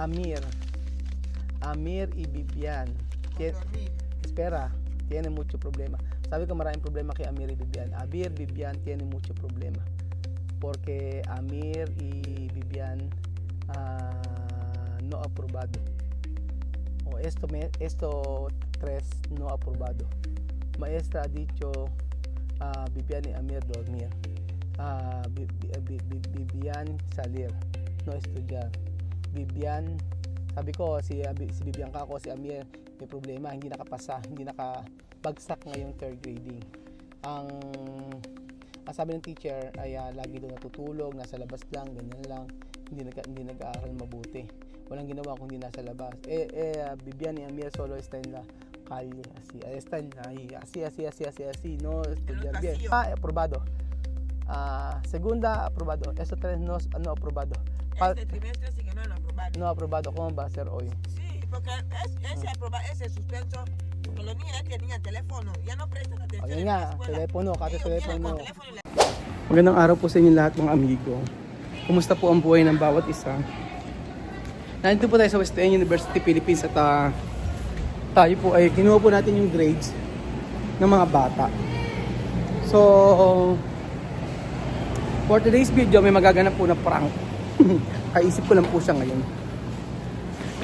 Amir. Amir y Vivian. Espera, tiene mucho problema. Sabi ko maraming problema kay Amir y Vivian. Amir, Vivian tiene mucho problema. Porque Amir y Vivian no aprobado. O esto tres no aprobado. Maestra ha dicho Vivian y Amir dormir. Vivian salir, no estudiar. Vivian, sabi ko si Vivian kako, si Amir may problema, hindi nakapasa, hindi nakabagsak ngayong third grading. Ang sabi ng teacher ay lagi daw natutulog, nasa labas lang, ganyan lang, hindi nag-aaral mabuti. Walang ginawa kundi nasa labas. Vivian y Amir solo está en la calle, así, no estudiar bien. Aprobado. Segunda, aprobado. Eso tres no aprobado. Este trimestre sí que no han aprobado. No aprobado. ¿Cómo va a ser hoy? Sí, porque ese suspenso, porque los niños tenían teléfono, ya no prestan atención. Ayun en la nga, escuela. telepono, kasi Ellos vienen telepono. con teléfono y Magandang araw po sa inyo lahat mga amigo. Kumusta po ang buhay ng bawat isa? Nandito po tayo sa Wesleyan University, Philippines at tayo po ay kinuha po natin yung grades ng mga bata. So, for today's video, may magaganap po na prank. Kaisip ko lang po siya ngayon.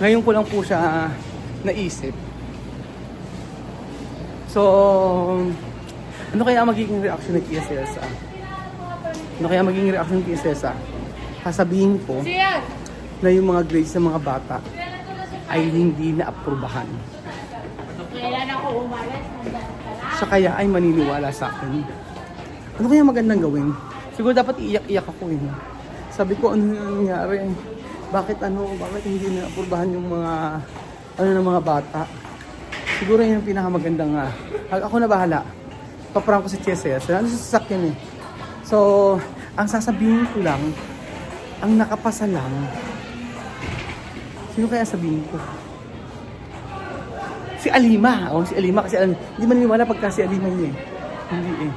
Ngayon ko lang po siya naisip. So, ano kaya magiging reaction ni Tia Cesa? Ano kaya magiging reaction ni Tia Cesa? Sasabihin ko na yung mga grades ng mga bata ay hindi na-aprobahan. Kailan ako umalis? Siya kaya ay maniniwala sa akin. Ano kaya magandang gawin? Siguro dapat iiyak-iyak ako eh. Sabi ko, ano nangyari? Bakit hindi na-aprobahan yung mga ng mga bata? Siguro yun yung pinakamagandang ako na bahala. Paprank ko si Tia Cesa. Ano sa sasakyan eh. So, ang sasabihin ko lang, ang nakapasa lang, sino kaya sabihin ko? Si Alima. Si Alima kasi hindi maniniwala pagka si Alima niya eh. Hindi eh.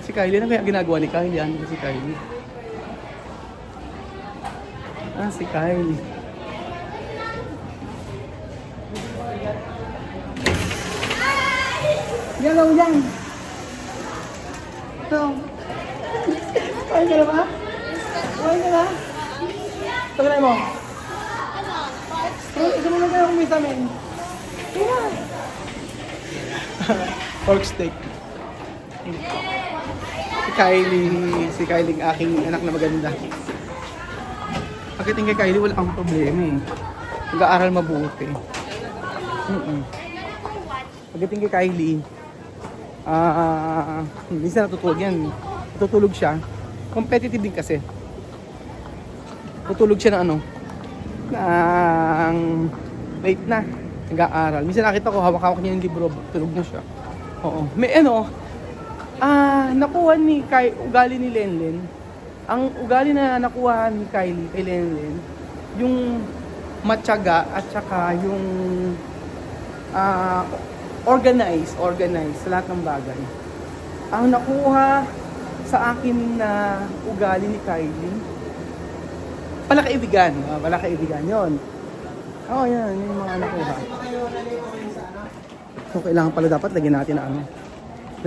Si Kylie, ano kaya ginagawa ni Kylie? Ano si Kylie? Si Kylie. Hello yan. Ito. Kain ka na ba? Kain ka na? Tagay mo. Ito mo lang kayo kung vitamin. Pork steak. Si Kylie aking anak na maganda. Pagdating kay Kylie, wala akong problema eh. Nag-aaral mabuti. Pagdating kay Kylie, minsan natutulog yan. Natutulog siya. Competitive din kasi. Tutulog siya ng late na. Nag-aaral. Minsan nakita ko, hawak-hawak niya yung libro, tulog na siya. Oo. May nakuha ni ugali ni Lenlen. Ang ugali na nakuha ni Kylie kay Lenlen, yung matyaga at saka yung organize sa lahat ng bagay. Ang nakuha sa akin na ugali ni Kylie, palakaibigan. Palakaibigan yun. Oo, yan. Yung mga nakuha. So, kailangan pala dapat lagyan natin ng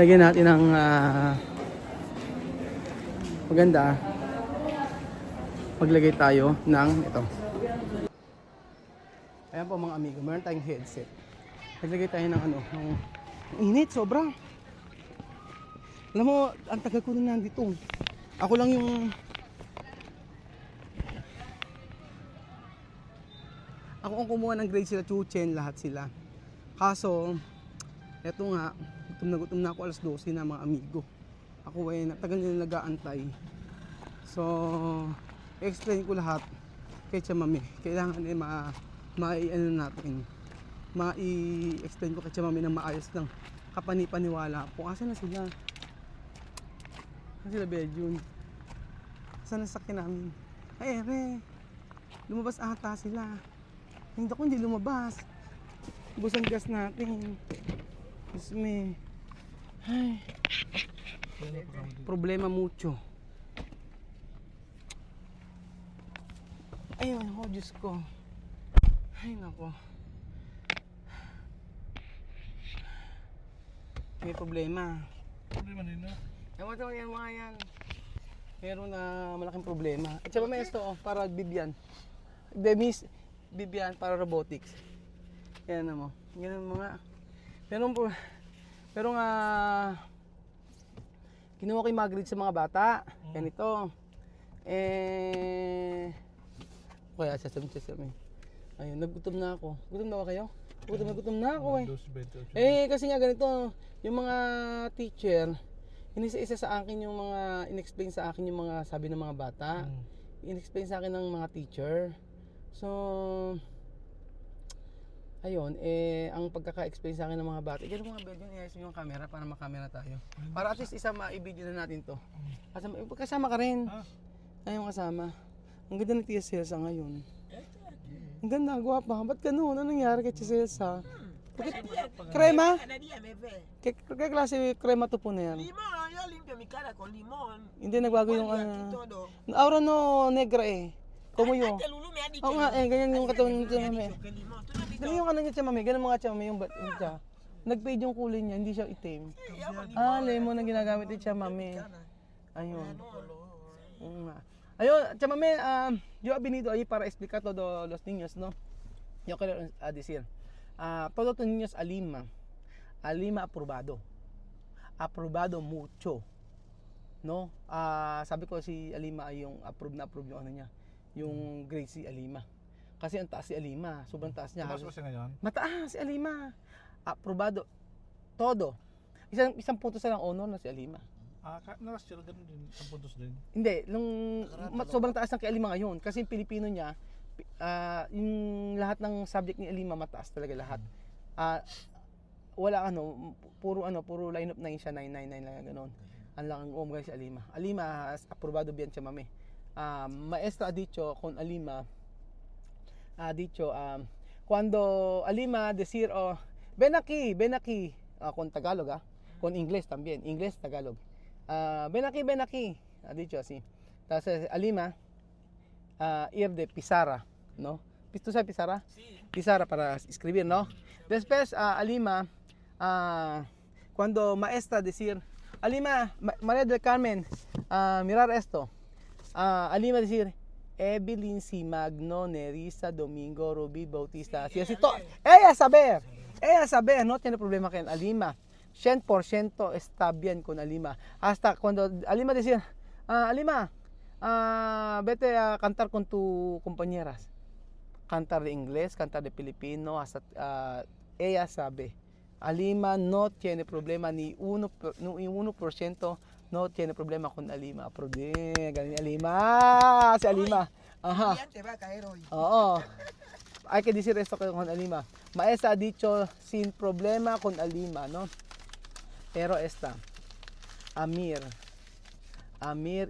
lagyan natin ng maganda. Maglagay tayo ng ito. Ayan po mga amigo, meron tayong headset. Naglagay tayo ng ng init, sobra. Alam mo, ang tagal ko rin nandito. Ako lang yung ako ang kumuha ng grade sila, Chuchen, lahat sila. Kaso, eto nga, gutom na ako alas 12 na mga amigo. Ako ay tagal nila nag-aantay. So, explain ko lahat kay Tia Mami. Kailangan mai-explain ko kay Tia Mami ng maayos ng kapani-paniwala po. Asan na sila? Asan sila, Bejun? Asan na sakyan namin? Ay, lumabas ata sila. Hindi ako hindi lumabas. Ubus ang gas natin. Diyos me. Ay. Problema mucho. Ayun, oh Diyos ko. Ay, nako. May problema. Problema nino. Ewan ko yan mga yan. Meron na malaking problema. At saka may esto, para Bibian. Demis, Bibian para robotics. Yan na mo. Yan ang mga... Pero nga... Kinuha ko yung mga grades sa mga bata. Ganito. Kaya sasabi. Ayun, nagutom na ako. Gutom na ba kayo? Gutom na ako eh. 2:28. Kasi nga ganito, yung mga teacher, inisa-isa sa akin yung mga, in-explain sa akin yung mga sabi ng mga bata. In-explain sa akin ng mga teacher. So, ayun, ang pagkaka-explain sa akin ng mga bata, ganun mga bed yun, iayos yung camera para makamera tayo. Para at least isa ma-i-video na natin to. Kasama ka rin. Ayun kasama. Ang ganda ng Tia Celsa ngayon. Ang ganda, guwapa. Ba't ganun? Anong nangyari kay Tia Celsa? Crema? Cada día me ve. Kaya klase crema to po na yan? Limón, yo limpio mi cara con limón. Hindi nagbago yung Ponle aquí todo. aura no negra eh. Como yo. Este Lulu me ha dicho. Oo nga eh, ganyan yung katawan ni Tia me ha Mami. dicho que limón. ¿Tú no has visto? Ganyan yung ano niya Tia Mami, ganun mga Tia Mami, yung siya. Nag-fade yung kulay niya, hindi siya itim. Yo con limón. Lemon ang ginagamit ni Tia Mami. Cara. Ayun. No, no. Oo nga. Ayun, Tia Mami, yo he venido ahí para explicar todo los niños, ¿no? Yo quiero decir, todos los niños a Lima aprobado. Aprobado mucho. No? Sabi ko si Alima ay yung approve yung ano niya, yung grade si Alima. Kasi ang taas si Alima, sobrang taas niya. Tumas ba siya ngayon? Mataas si Alima. Aprobado todo. Isang punto sa lang honor na si Alima. Last year, ganun din. Ang puntos din. Hindi, sobrang taas ng kay Alima ngayon kasi yung Pilipino niya, yung lahat ng subject ni Alima mataas talaga lahat. Wala puro line up 9 siya, 999 lang ganoon. Ang lang guys si Alima. Alima has aprobado bien siya mami. Maestra ha dicho con Alima cuando Alima decir ven aquí con Tagalog con English también, English Tagalog. Ven aquí, ha dicho así. Entonces Alima ir de pizarra, ¿no? ¿Tú sabes pizarra? Sí. Pizarra para escribir, ¿no? Después Alima cuando maestra decir Alima, María del Carmen, mirar esto. Alima decir Evelyn Simagno, Nerissa, Domingo, Ruby, Bautista, así, así, ella saber, no tiene problema con Alima. 100% está bien con Alima. Hasta cuando Alima decía, Alima, vete a cantar con tus compañeras. Cantar de inglés, cantar de filipino, hasta ella sabe. Alima no tiene problema ni 1% no tiene problema con Alima. Galing Alima. Si Alima. Ajá. Ya te va a caer hoy. Oo. Hay que decir esto con Alima. Maestra ha dicho sin problema con Alima, ¿no? Pero esta, Amir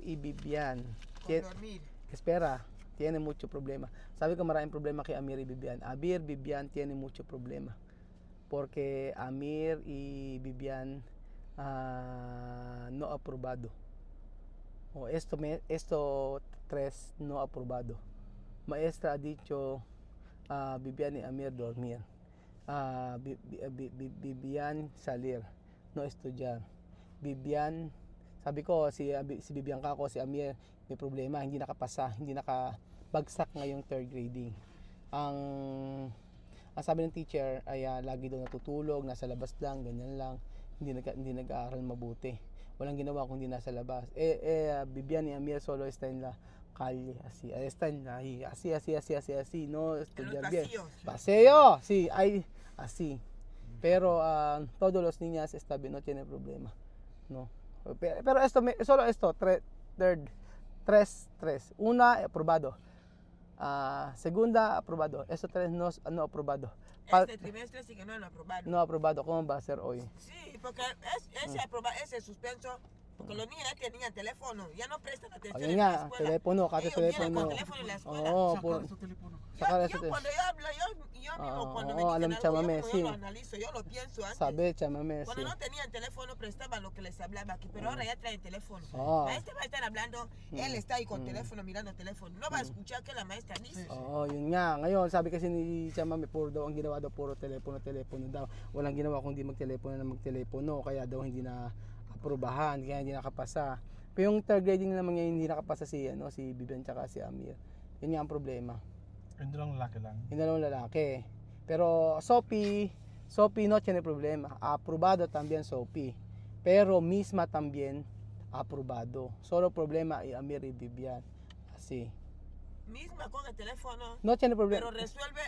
y Vivian. Con dormir. Espera, tiene mucho problema. Sabi ko maraming problema kay Amir y Vivian. Amir, Vivian tiene mucho problema. Porque Amir y Vivian no aprobado. Esto tres no aprobado. Maestra ha dicho Vivian y Amir dormir. Vivian salir, no estudiar. Vivian, sabi ko si Vivian kako, si Amir may problema, hindi nakapasa, hindi nakabagsak ngayong third grading. Ang sabi ng teacher ay lagi daw natutulog, nasa labas lang, ganyan lang, hindi nag-aaral mabuti. Walang ginawa kundi nasa labas. Vivian y Amir solo está en la calle, así, están ahí, así, no estudiar bien. Paseo, sí, hay así. Pero todos los niños está bien, no tiene problema, no. Pero solo esto, tres. Una, aprobado. Segunda, aprobado. Esto tres no aprobado. Este trimestre sí que no lo aprobaron. No aprobado. ¿Cómo va a ser hoy? Sí, porque ese suspenso Porque los niños ya tenían teléfono, ya no prestan atención Ayun en nga, la escuela. telepono, kasi Ellos vienen telepono. con teléfono en la escuela. Oo, Sakar sa telepono. Sakar sa Yo cuando yo hablo, yo mismo cuando me Oo, dicen alam algo, chamame, yo como sí. yo lo analizo, yo lo pienso antes. sabi, chamame, Cuando sí. no tenían teléfono prestaban lo que les hablaba aquí, pero ahora ya traen teléfono. Oo. Maestra va a estar hablando, él está ahí con teléfono, mirando teléfono. No va a escuchar que la maestra dice. Oo, yun nga. Ngayon, sabi kasi ni Chamame, puro daw ang ginawa daw, puro telepono daw. Walang ginawa kundi magtelepono, kaya daw hindi na aprubahan, kaya hindi nakapasa. Pero yung third grading naman ngayon, hindi nakapasa si Vivian tsaka si Amir. Yun nga ang problema. Hindi lang lalaki lang. Yung dalawang lalaki. Pero Sophie no tiene problema. Aprobado también Sophie. Pero misma también aprobado. Solo problema ay Amir y Vivian. Así. Misma con el teléfono, No tiene pero problema. resuelve,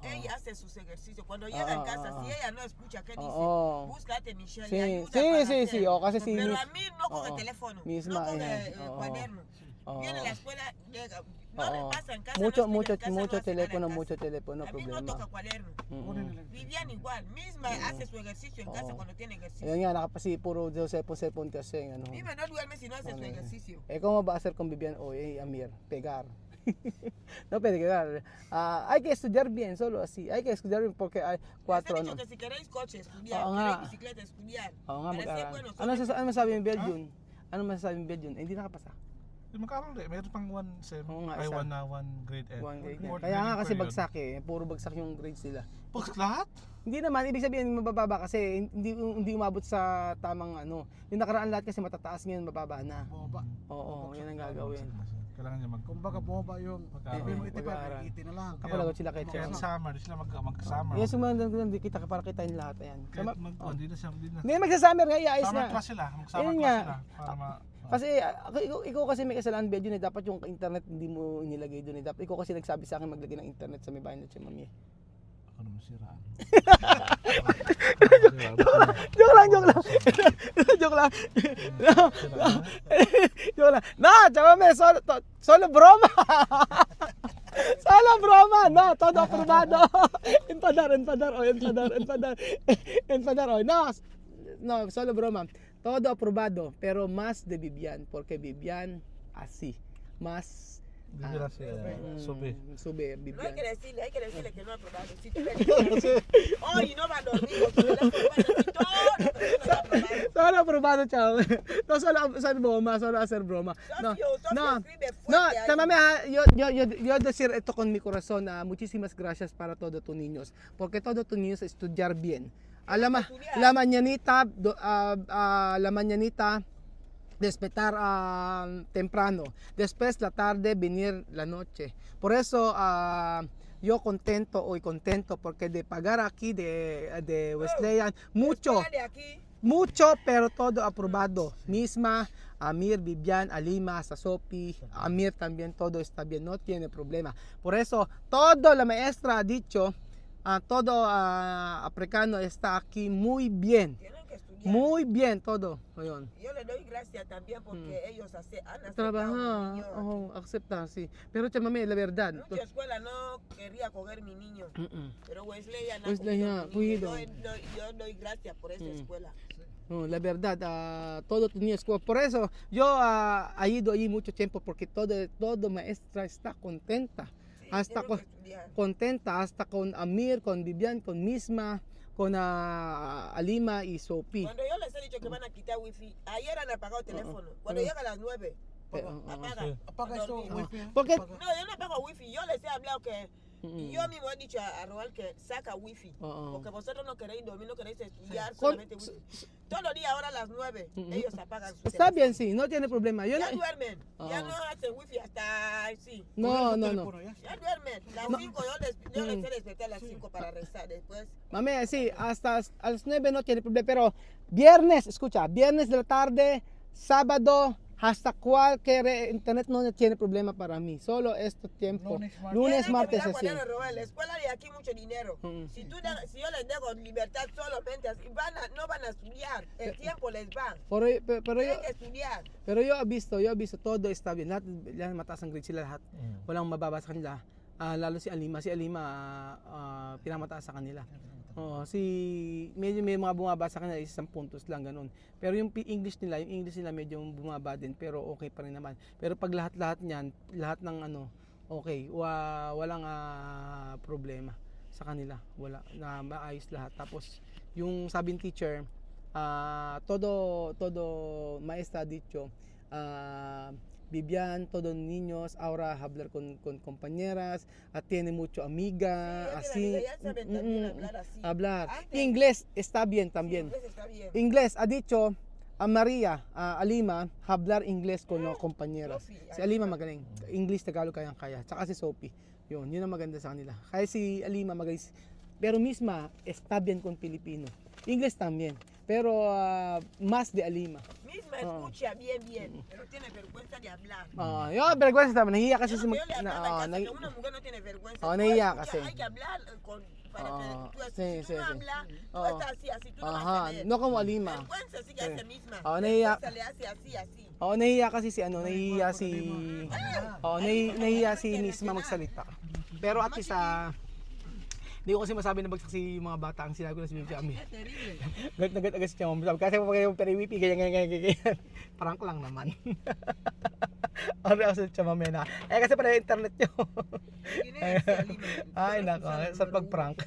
ella hace sus ejercicios. Cuando llega en casa, si ella no escucha qué dice, Oo. búscate Michelle, Sí, y ayuda sí, para sí, hacer. sí, o kasi si Pero Miss- a mí no con el Oo. teléfono, Misma, no con ayan. el Oo. cuaderno. Oo. Viene a la escuela, llega, no Oo. repasa en casa, Mucho, no mucho, estudia en casa, mucho no hace nada en teléfono, casa. mucho teléfono, A mí no problema. toca cuaderno. Kunin nila. Vivian igual, misma hace su ejercicio en casa Oo. cuando tiene ejercicio. Ayun nga, nakapasi, puro cellphone kasi, ano. Misma no duerme si no hace su ejercicio. ¿Cómo va a hacer con Vivian hoy, Amir? Pegar. No puede pegar. Hay que estudiar bien, solo así. Hay que estudiar bien porque hay Les he 4 dicho ano. que si queréis coche, estudiar, Oo queréis nga. bicicleta, estudiar. Oo nga, Para ser mag-aral. buenos, Ano masabi yung Belgium? Ano masasabi yung Belgium? Hindi nakapasa. Yung magkakaroon din. Mayroon pang 1 sem. Oo nga, Ay, isa. 1 grade 8. One grade yan. Kaya nga kasi bagsak eh. Puro bagsak yung grades nila. Bagsak lahat? Hindi naman, ibig sabihin mabababa kasi hindi umabot sa tamang ano. Yung nakaraan lahat kasi matataas ngayon, mababa na. Bumaba. Oo, yun ang gagawin. Kailangan niya Kumbaga bumaba yung Pag-aaral. sabi mo 85, Pag-aaral. 80 na lang. Kapalagot sila kay Kaya Chema. summer, di sila mag-summer. Yes, hindi kita para kitain lahat. Ayan. Kaya hindi na siya, hindi na. Hindi, magsa-summer nga, iayos Summer nga. class sila, mag-summer Ayun class nga. sila. Para Kasi ikaw kasi may kasalanan Belgium eh. Dapat yung internet hindi mo inilagay doon eh. Dapat ikaw kasi nagsabi sa akin maglagay ng internet sa may bahay na Chemami. Ako naman siraan. Joke lang. Joke lang. Joke lang. No, Chemami, solo broma. Solo broma. No, todo aprobado. Enfadar. Oh, no, solo broma. Todo aprobado, pero más de Vivian, porque Vivian así, más Bibira si Sobe. sube No Vivian. hay que decirle que no ha aprobado. Si tú le dices, hoy no va a dormir con su teléfono, va a decir todo, pero no ha aprobado. Solo aprobado, chao. No, solo broma, solo hacer broma. No, Sofía escribe no, fuerte ahí. tamame, yo decir esto con mi corazón, muchísimas gracias para todos tus niños, porque todos tus niños estudiar bien. La mañanita, la mañanita, despertar temprano, después la tarde venir la noche. Por eso yo contento porque de pagar aquí de Wesleyan mucho, Escuela de aquí, pero todo aprobado. Misma, Amir, Vivian, Alima, hasta Sophie, Amir también, todo está bien, no tiene problema. Por eso, todo la maestra ha dicho, todo africano está aquí muy bien. tienen que estudiar. Muy bien todo. Ayun. Yo le doy gracias también porque ellos han aceptado Trabaja, a mi niño aquí. acepta, sí. Pero chamame, la verdad. Mucha escuela no quería coger mi niño, pero Wesleyan ha Wesleyan, cogido cuido. mi niño. Yo doy gracias por esa escuela. No, la verdad, todo tenía escuela. Por eso yo he ido ahí mucho tiempo porque todo maestra está contenta. Sí, Hasta tienen que estudiar. contenta hasta con Amir, con Vivian, con Misma, con Alima y Sophie. Cuando yo les he dicho que van a quitar wifi, ayer han apagado el teléfono. Cuando llega a las 9, apagan. Apaga a esto, dormir. wifi. Porque- Apaga. No, yo no apago wifi. Yo les he hablado que yo mismo he dicho a Roal que saca wifi. Porque vosotros no queréis dormir, no queréis estudiar, solamente wifi. Todos los días ahora a las 9, ellos apagan su Está teléfono. bien, sí, no tiene problema. Yo Ya no, duermen. Ya no hacen wifi hasta sí. no. Teléfono, ya. Ya duermen. Las 5 yo les he despertado a las 5 para rezar. Después, Mami, sí, hasta a las 9 no tiene problema, pero viernes, escucha, viernes de la tarde, sábado, hasta cualquier internet no tiene problema para mí, solo este tiempo. Lunes, tienen que martes, mirar así. cuaderno, Roel. La escuela de aquí mucho dinero. Si yo les dejo libertad solamente, así, no van a estudiar. El tiempo les va. Tienen que estudiar. Pero yo he visto, todo está bien. Lahat mataas ang grade sila lahat. Walang mababa sa kanila. Lalo si Alima. Si Alima, pinamataas sa kanila. Oo, medyo may mga bumaba sa kanila, isang puntos lang, ganun. Pero yung English nila medyo bumaba din, pero okay pa rin naman. Pero pag lahat niyan, lahat ng okay, walang problema sa kanila. Wala, na maayos lahat. Tapos, yung sabi ng teacher, todo maestra dicho, Vivian, todos niños ahora hablar con compañeras, tiene mucho amiga, así, Ya saben también hablar así. hablar. Antes- Inglés está bien también. Inglés está bien. Inglés, ha dicho a Maria, Alima, hablar inglés con los compañeras. Sophie, Si Alima magaling. English, Tagalog kayang-kaya. Tsaka si Sophie. Yun ang maganda sa kanila. Kaya si Alima magaling. Pero misma, está bien con Filipino. Inglés también. Pero más de Alima. Misma escucha bien, pero tiene vergüenza de hablar. Yung vergüenza naman. Nahiya kasi Yo si le hablaba en casa que una mujer no tiene vergüenza. Oh, Tú nahiya escucha, kasi. Hay que hablar para que tú sí, si tú sí, no sí. hablas, tú Oo. estás así, tú no vas a Aha, tener. no como Alima. Vergüenza sí que hace misma. Oh, nahiya. Vergüenza le hace así. Oo, nahiya kasi si nahiya si Nisma magsalita. Pero at least hindi ko kasi masabi na bagsak si mga bata ang sinabi ko na si Bibi Ami. Es terrible. Galit na galit agad si Chama. Kasi pag yung periwipi, ganyan. Prank lang naman. Ano ako sa Chama Mena? Kasi pala yung internet nyo. Tiene así, Alima. Ay nako, sa pag-prank.